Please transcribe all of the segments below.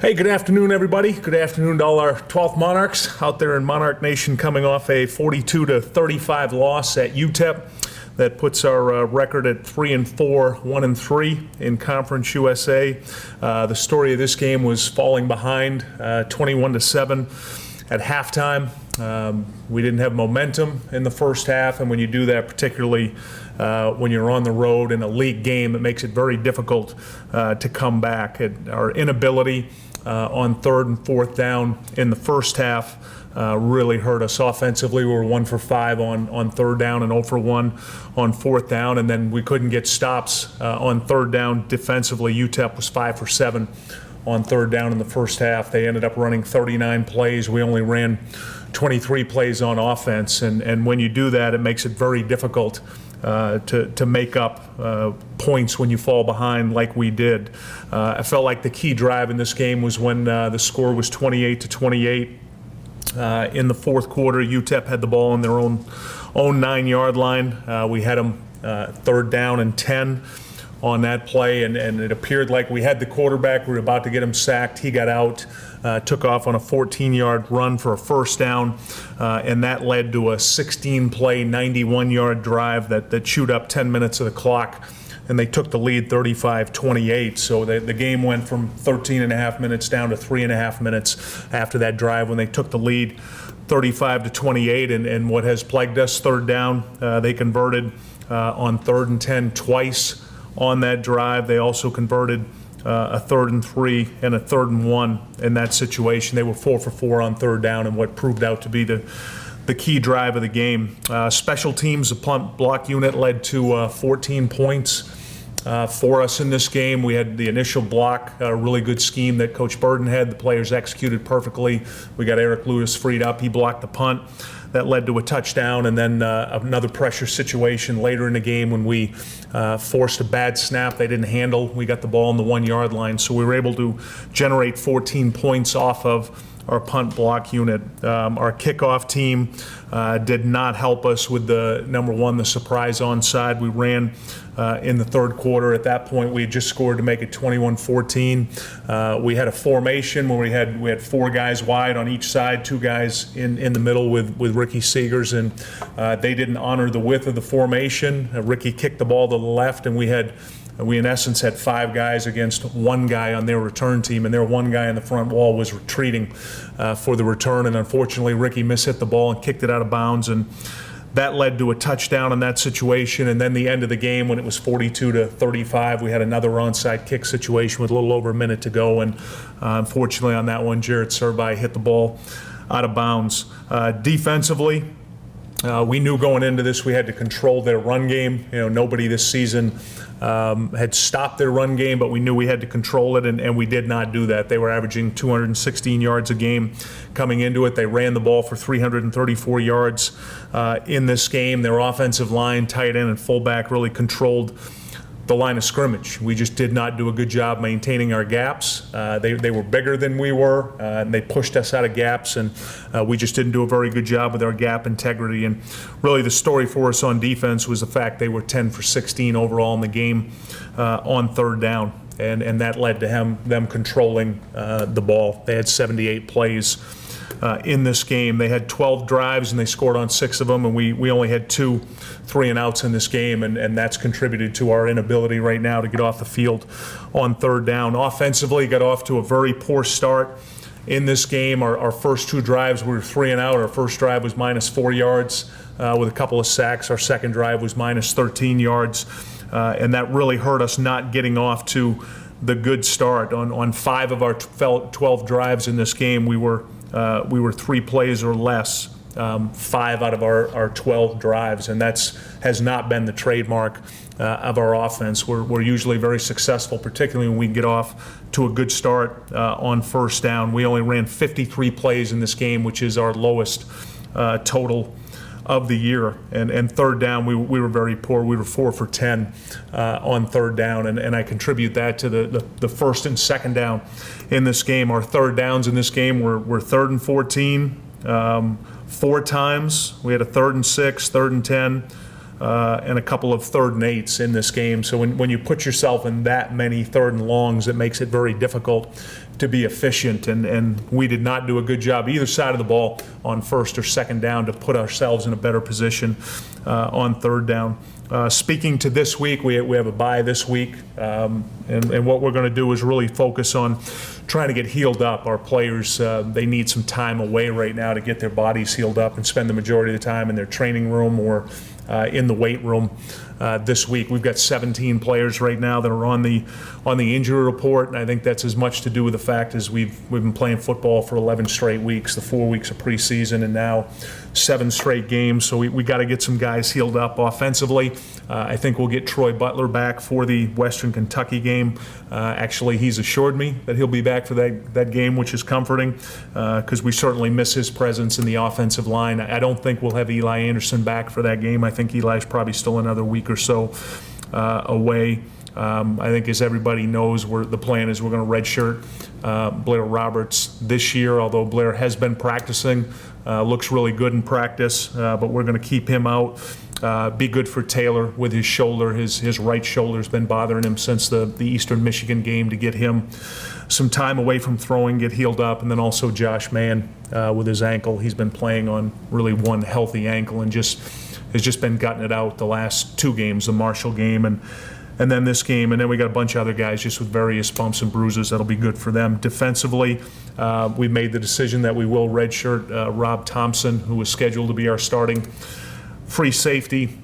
Hey, good afternoon, everybody. Good afternoon to all our 12th Monarchs out there in Monarch Nation, coming off a 42-35 loss at UTEP. That puts our record at 3-4, 1-3 in Conference USA. The story of this game was falling behind 21-7 at halftime. We didn't have momentum in the first half, and when you do that, particularly when you're on the road in a league game, it makes it very difficult to come back. Our inability on third and fourth down in the first half really hurt us offensively. We were 1 for 5 on third down and 0 for 1 on fourth down, and then we couldn't get stops on third down defensively. UTEP was 5 for 7 on third down in the first half. They ended up running 39 plays. We only ran 23 plays on offense, and when you do that, it makes it very difficult to make up points when you fall behind like we did. I felt like the key drive in this game was when the score was 28-28. In the fourth quarter, UTEP had the ball on their own 9-yard line. We had them third down and 10 on that play, and it appeared like we had the quarterback. We were about to get him sacked. He got out, took off on a 14-yard run for a first down, and that led to a 16-play, 91-yard drive that chewed up 10 minutes of the clock, and they took the lead 35-28. So the game went from 13 and a half minutes down to 3.5 minutes after that drive when they took the lead 35-28. And what has plagued us, third down, they converted on 3rd and 10 twice on that drive. They also converted a 3rd and 3 and a 3rd and 1 in that situation. They were 4 for 4 on third down, and what proved out to be the key drive of the game. Special teams, the punt block unit led to 14 points for us in this game. We had the initial block, a really good scheme that Coach Burden had. The players executed perfectly. We got Eric Lewis freed up. He blocked the punt. That led to a touchdown, and then another pressure situation later in the game when we forced a bad snap they didn't handle. We got the ball on the 1-yard line, so we were able to generate 14 points off of our punt block unit. Our kickoff team did not help us with the, number one, the surprise onside. We ran in the third quarter. At that point, we had just scored to make it 21-14. We had a formation where we had 4 guys wide on each side, 2 guys in the middle with Ricky Seegers, and they didn't honor the width of the formation. Ricky kicked the ball to the left, and we in essence had 5 guys against 1 guy on their return team, and their 1 guy in the front wall was retreating for the return, and unfortunately Ricky mishit the ball and kicked it out of bounds, and that led to a touchdown in that situation. And then the end of the game, when it was 42-35, we had another onside kick situation with a little over a minute to go, and unfortunately on that one, Jarrett Serbai hit the ball out of bounds. Defensively, we knew going into this we had to control their run game. Nobody this season had stopped their run game, but we knew we had to control it, and we did not do that. They were averaging 216 yards a game coming into it. They ran the ball for 334 yards in this game. Their offensive line, tight end, and fullback really controlled the line of scrimmage. We just did not do a good job maintaining our gaps. They were bigger than we were, and they pushed us out of gaps, and we just didn't do a very good job with our gap integrity. And really the story for us on defense was the fact they were 10 for 16 overall in the game on third down, and that led to them controlling the ball. They had 78 plays in this game. They had 12 drives and they scored on 6 of them, and we only had 2 3-and-outs in this game, and that's contributed to our inability right now to get off the field on third down. Offensively, got off to a very poor start in this game. Our first 2 drives we were 3-and-out. Our first drive was minus 4 yards with a couple of sacks. Our second drive was minus 13 yards, and that really hurt us not getting off to the good start. On 5 of our 12 drives in this game, we were 3 plays or less 5 out of our 12 drives, and has not been the trademark of our offense. We're usually very successful, particularly when we get off to a good start on first down. We only ran 53 plays in this game, which is our lowest total of the year. And third down, we were very poor. We were 4 for 10 on third down, and I contribute that to the first and second down in this game. Our third downs in this game were 3rd and 14, 4 times. We had a 3rd and 6, 3rd and 10, and a couple of 3rd and 8s in this game. So when you put yourself in that many 3rd and longs, it makes it very difficult to be efficient. And we did not do a good job either side of the ball on 1st or 2nd down to put ourselves in a better position on 3rd down. Speaking to this week, we have a bye this week, and what we're going to do is really focus on trying to get healed up. Our players, they need some time away right now to get their bodies healed up and spend the majority of the time in their training room or in the weight room. This week we've got 17 players right now that are on the injury report, and I think that's as much to do with the fact as we've been playing football for 11 straight weeks, the 4 weeks of preseason, and now 7 straight games. So we got to get some guys healed up offensively. I think we'll get Troy Butler back for the Western Kentucky game. Actually, he's assured me that he'll be back for that game, which is comforting because we certainly miss his presence in the offensive line. I don't think we'll have Eli Anderson back for that game. I think Eli's probably still another week or so away. I think, as everybody knows, the plan is we're going to redshirt Blair Roberts this year, although Blair has been practicing, looks really good in practice, but we're going to keep him out. Be good for Taylor with his shoulder. His right shoulder's been bothering him since the Eastern Michigan game, to get him some time away from throwing, get healed up. And then also Josh Mann with his ankle. He's been playing on really one healthy ankle and has just been gutting it out the last 2 games, the Marshall game and then this game. And then we got a bunch of other guys just with various bumps and bruises. That'll be good for them. Defensively, we made the decision that we will redshirt Rob Thompson, who was scheduled to be our starting free safety.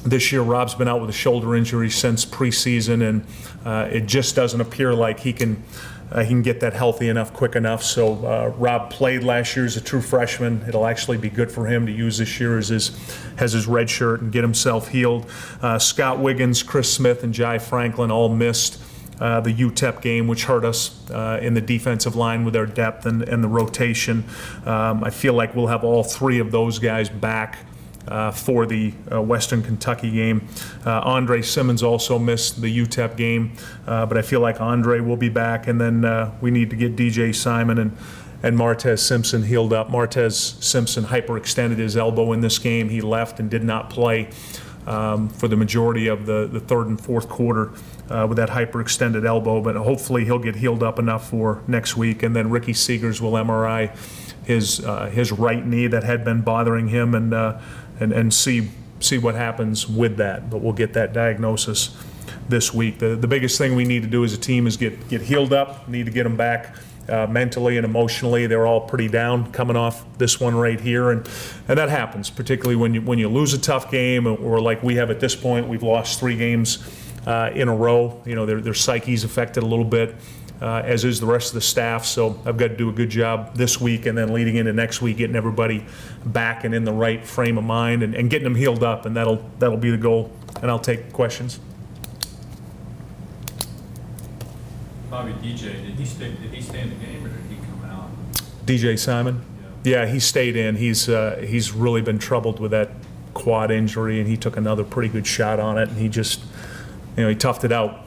This year, Rob's been out with a shoulder injury since preseason, and it just doesn't appear like he can get that healthy enough quick enough. So Rob played last year as a true freshman. It'll actually be good for him to use this year as his red shirt and get himself healed. Scott Wiggins, Chris Smith, and Jai Franklin all missed the UTEP game, which hurt us in the defensive line with our depth and the rotation. I feel like we'll have all 3 of those guys back for the Western Kentucky game. Andre Simmons also missed the UTEP game, but I feel like Andre will be back. And then we need to get DJ Simon and Martez Simpson healed up. Martez Simpson hyperextended his elbow in this game. He left and did not play for the majority of the 3rd and 4th quarter with that hyperextended elbow, but hopefully he'll get healed up enough for next week. And then Ricky Seegers will MRI his right knee that had been bothering him and see what happens with that. But we'll get that diagnosis this week. The biggest thing we need to do as a team is get healed up. Need to get them back mentally and emotionally. They're all pretty down coming off this one right here, and that happens, particularly when you lose a tough game, or like we have at this point. We've lost 3 games in a row. You know, their psyche's affected a little bit, as is the rest of the staff. So I've got to do a good job this week and then leading into next week, getting everybody back and in the right frame of mind and getting them healed up, and that'll be the goal. And I'll take questions. Bobby, DJ, did he stay in the game, or did he come out? DJ Simon? Yeah, he stayed in. He's really been troubled with that quad injury, and he took another pretty good shot on it, and he just, he toughed it out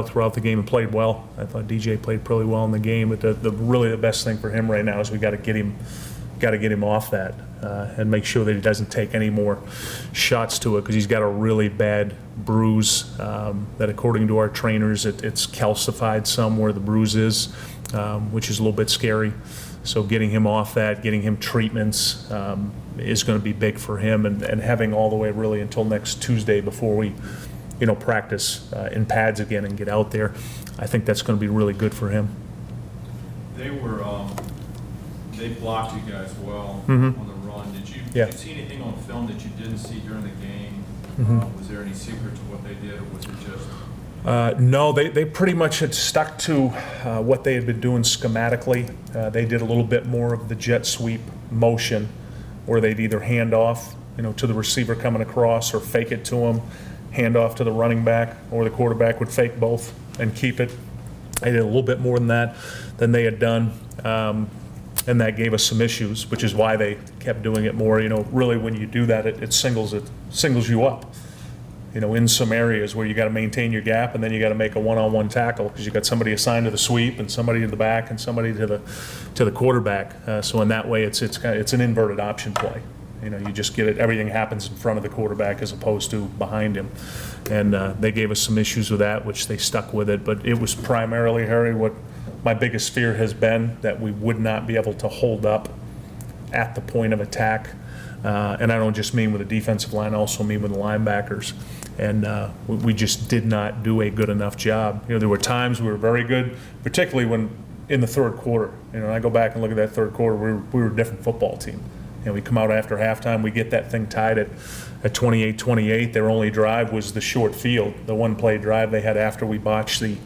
throughout the game and played well. I thought DJ played pretty well in the game, but really the best thing for him right now is we got to get him off that and make sure that he doesn't take any more shots to it, because he's got a really bad bruise that, according to our trainers, it's calcified some where the bruise is, which is a little bit scary. So getting him off that, getting him treatments is going to be big for him, and having all the way really until next Tuesday before we practice in pads again and get out there. I think that's going to be really good for him. They blocked you guys well Mm-hmm. on the run. Did you see anything on film that you didn't see during the game? Mm-hmm. Was there any secret to what they did, or was it just? No, they pretty much had stuck to what they had been doing schematically. They did a little bit more of the jet sweep motion, where they'd either hand off, to the receiver coming across, or fake it to him, hand off to the running back, or the quarterback would fake both and keep it. They did a little bit more than they had done, and that gave us some issues, which is why they kept doing it more. Really, when you do that, it singles you up. In some areas where you got to maintain your gap, and then you got to make a one-on-one tackle because you got somebody assigned to the sweep and somebody to the back and somebody to the quarterback. So in that way, it's an inverted option play. You know, you just get it, everything happens in front of the quarterback as opposed to behind him. And they gave us some issues with that, which they stuck with it. But it was primarily, Harry, what my biggest fear has been, that we would not be able to hold up at the point of attack. And I don't just mean with the defensive line, I also mean with the linebackers. And we just did not do a good enough job. You know, there were times we were very good, particularly when in the third quarter. You know, I go back and look at that third quarter, we were a different football team. You know, we come out after halftime, we get that thing tied at 28-28. Their only drive was the short field, the one-play drive they had after we botched the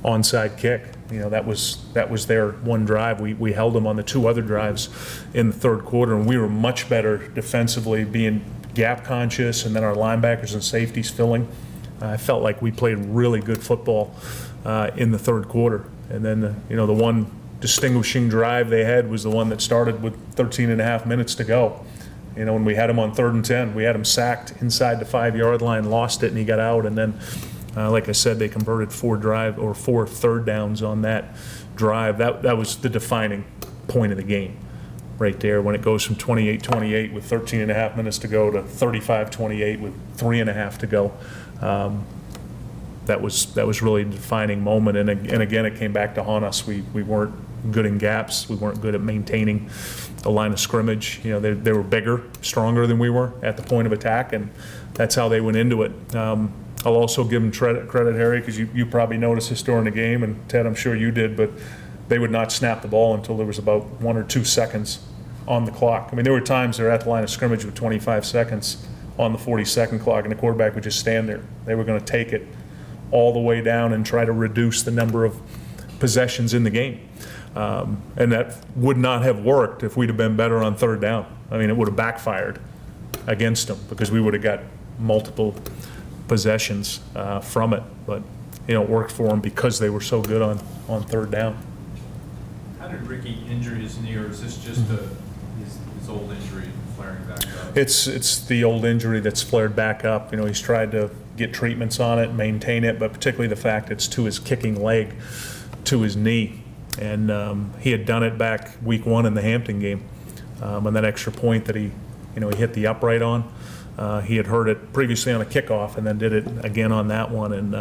onside kick. You know, that was their one drive. We held them on the two other drives in the third quarter, and we were much better defensively, being gap conscious, and then our linebackers and safeties filling. I felt like we played really good football in the third quarter. And then, you know, the one distinguishing drive they had was the one that started with 13 and a half minutes to go. You know, when we had him on 3rd and 10, we had him sacked inside the 5-yard line, lost it, and he got out. And then, like I said, they converted 4 third downs on that drive. That was the defining point of the game right there, when it goes from 28-28 with 13 and a half minutes to go to 35-28 with 3.5 to go. That was really a defining moment. And again, it came back to haunt us. We weren't good in gaps. We weren't good at maintaining the line of scrimmage. You know, they were bigger, stronger than we were at the point of attack, and that's how they went into it. I'll also give them credit, Harry, because you probably noticed this during the game, and Ted, I'm sure you did, but they would not snap the ball until there was about 1 or 2 seconds on the clock. I mean, there were times they're at the line of scrimmage with 25 seconds on the 40-second clock, and the quarterback would just stand there. They were going to take it all the way down and try to reduce the number of possessions in the game. And that would not have worked if we'd have been better on 3rd down. I mean, it would have backfired against them because we would have got multiple possessions from it. But, you know, it worked for them because they were so good on 3rd down. How did Ricky injure his knee, or is this just his old injury flaring back up? It's the old injury that's flared back up. You know, he's tried to get treatments on it, maintain it, but particularly the fact it's to his kicking leg, to his knee. And he had done it back week 1 in the Hampton game on that extra point that he hit the upright on. He had heard it previously on a kickoff and then did it again on that one. And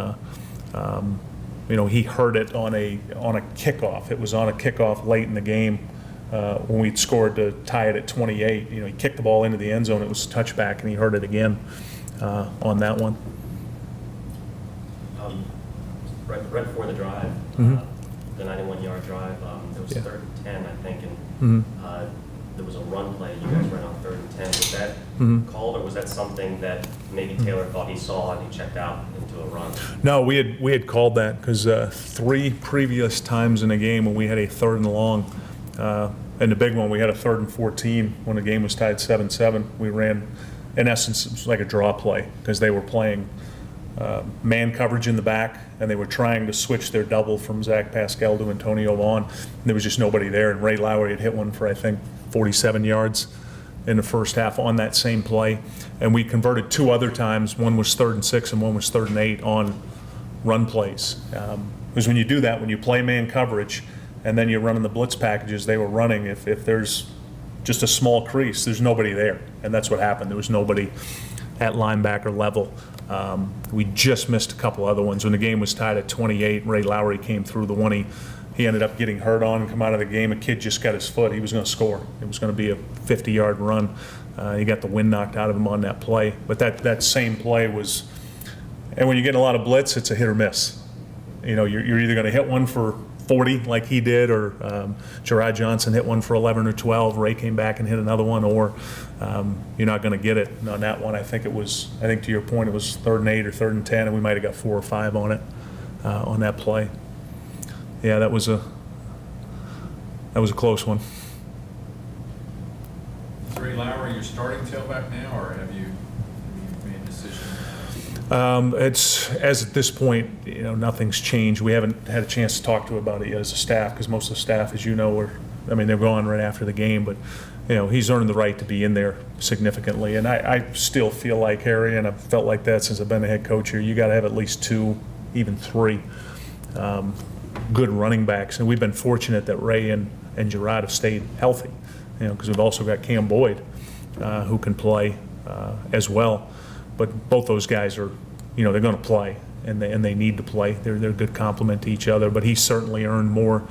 he heard it on a kickoff. It was on a kickoff late in the game when we'd scored to tie it at 28. You know, he kicked the ball into the end zone. It was a touchback, and he heard it again on that one. Right before the drive, the 91-yard drive, there was 3rd and 10, I think, and there was a run play. You guys ran on 3rd and 10. Was that called, or was that something that maybe Taylor thought he saw and he checked out into a run? No, we had called that because 3 previous times in a game when we had a 3rd and long, and the big one, we had a 3rd and 14 when the game was tied 7-7. We ran, in essence, it was like a draw play because they were playing man coverage in the back, and they were trying to switch their double from Zach Pascal to Antonio Vaughn. And there was just nobody there, and Ray Lowry had hit one for, I think, 47 yards in the first half on that same play. And we converted 2 other times. One was 3rd and 6 and one was 3rd and 8 on run plays. Because when you do that, when you play man coverage and then you're running the blitz packages they were running, if there's just a small crease, there's nobody there. And that's what happened. There was nobody at linebacker level. We just missed a couple other ones. When the game was tied at 28, Ray Lowry came through. The one he ended up getting hurt on and come out of the game. A kid just got his foot. He was going to score. It was going to be a 50-yard run. He got the wind knocked out of him on that play. But that same play was, and when you get a lot of blitz, it's a hit or miss. You know, you're either going to hit one for 40 like he did, or Gerard Johnson hit one for 11 or 12. Ray came back and hit another one, or you're not going to get it on that one. I think to your point, it was 3rd and 8 or 3rd and 10, and we might have got 4 or 5 on it on that play. Yeah, that was a close one. Is Ray Lowry your starting tailback now, or have you made a decision? It's, as at this point, you know, nothing's changed. We haven't had a chance to talk to about it yet as a staff, because most of the staff, as you know, they're gone right after the game. But, you know, he's earned the right to be in there significantly. And I still feel like, Harry, and I've felt like that since I've been the head coach here, you got to have at least 2, even 3 good running backs. And we've been fortunate that Ray and Gerard have stayed healthy, you know, because we've also got Cam Boyd who can play as well. But both those guys are, they're going to play, and they need to play. They're a good complement to each other. But he certainly earned more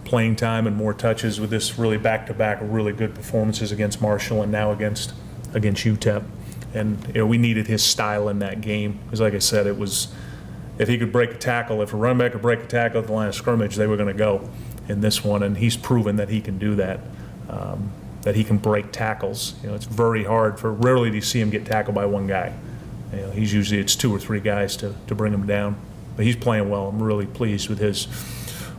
playing time and more touches with this really back-to-back really good performances against Marshall and now against UTEP. And we needed his style in that game because, like I said, it was if he could break a tackle, if a running back could break a tackle at the line of scrimmage, they were going to go in this one. And he's proven that he can do that. That he can break tackles. It's very hard rarely do you see him get tackled by one guy. He's usually it's 2 or 3 guys to bring him down. But he's playing well. I'm really pleased with his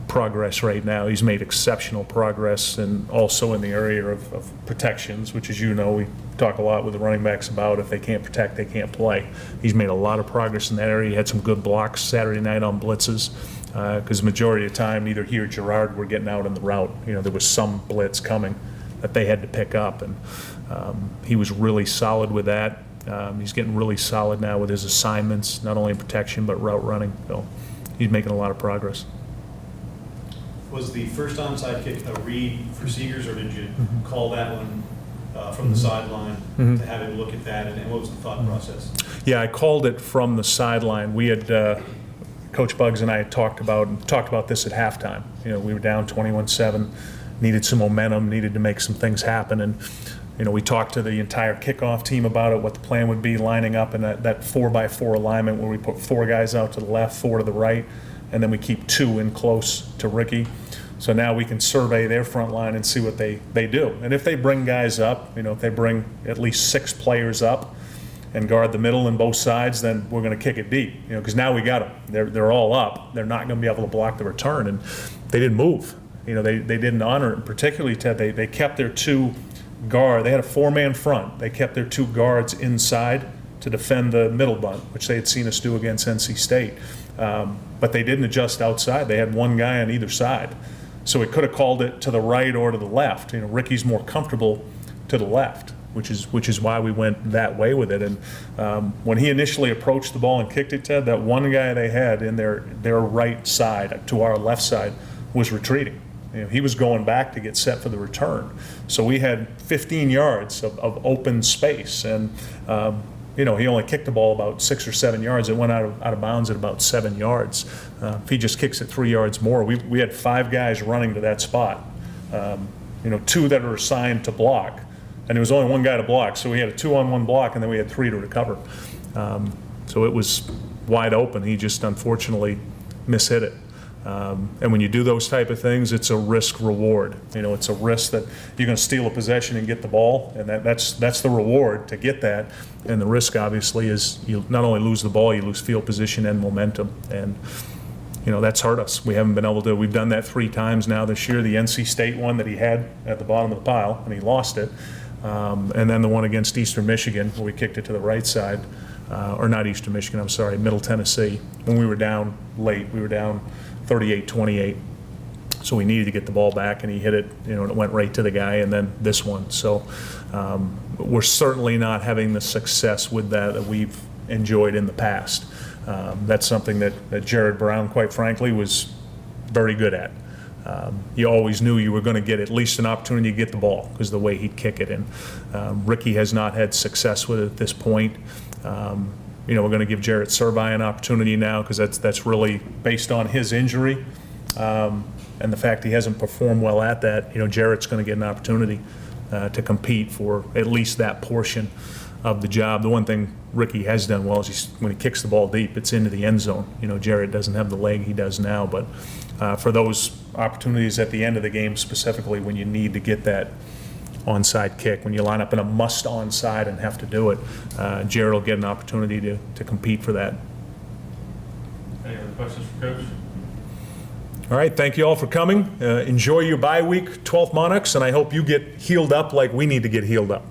progress right now. He's made exceptional progress, and also in the area of protections, which, as you know, we talk a lot with the running backs about. If they can't protect, they can't play. He's made a lot of progress in that area. He had some good blocks Saturday night on blitzes, because the majority of the time, either he or Gerard were getting out on the route. There was some blitz coming that they had to pick up, and he was really solid with that. He's getting really solid now with his assignments, not only in protection but route running. So he's making a lot of progress. Was the first onside kick a read for Seegers, or did you call that one from the sideline to have him look at that, and what was the thought process? Yeah, I called it from the sideline. We had Coach Buggs and I had talked about this at halftime. We were down 21-7, needed some momentum, needed to make some things happen, and we talked to the entire kickoff team about it, what the plan would be, lining up in that 4x4 alignment where we put 4 guys out to the left, 4 to the right, and then we keep 2 in close to Ricky. So now we can survey their front line and see what they do. And if they bring guys up, if they bring at least 6 players up and guard the middle and both sides, then we're going to kick it deep. Because now we got them. They're all up. They're not going to be able to block the return, and they didn't move. They didn't honor it. Particularly, Ted, they kept their 2 guard. They had a 4-man front. They kept their 2 guards inside to defend the middle bunt, which they had seen us do against NC State. But they didn't adjust outside. They had 1 guy on either side. So we could have called it to the right or to the left. Ricky's more comfortable to the left, which is why we went that way with it. And when he initially approached the ball and kicked it, Ted, that 1 guy they had in their right side to our left side was retreating. He was going back to get set for the return. So we had 15 yards of open space, and he only kicked the ball about 6 or 7 yards. It went out of bounds at about 7 yards. If he just kicks it 3 yards more, we had 5 guys running to that spot. 2 that are assigned to block, and there was only 1 guy to block. So we had a 2-on-1 block, and then we had 3 to recover. So it was wide open. He just unfortunately mishit it. And when you do those type of things, it's a risk reward. It's a risk that you're going to steal a possession and get the ball, and that's the reward to get that. And the risk, obviously, is you not only lose the ball, you lose field position and momentum. And that's hurt us. We haven't been able to. We've done that 3 times now this year. The NC State one that he had at the bottom of the pile, and he lost it. And then the one against Eastern Michigan where we kicked it to the right side, or not Eastern Michigan. I'm sorry, Middle Tennessee. When we were down late, we were down 38-28. So we needed to get the ball back, and he hit it, and it went right to the guy, and then this one. So we're certainly not having the success with that we've enjoyed in the past. That's something that Jared Brown, quite frankly, was very good at. You always knew you were going to get at least an opportunity to get the ball because of the way he'd kick it. And Ricky has not had success with it at this point. We're going to give Jarrett Servie an opportunity now because that's really based on his injury and the fact he hasn't performed well at that. Jarrett's going to get an opportunity to compete for at least that portion of the job. The one thing Ricky has done well is when he kicks the ball deep, it's into the end zone. Jarrett doesn't have the leg he does now, but for those opportunities at the end of the game, specifically when you need to get that onside kick, when you line up in a must onside and have to do it, Jared will get an opportunity to compete for that. Any other questions for Coach? All right, thank you all for coming. Enjoy your bye week, 12th Monarchs, and I hope you get healed up like we need to get healed up.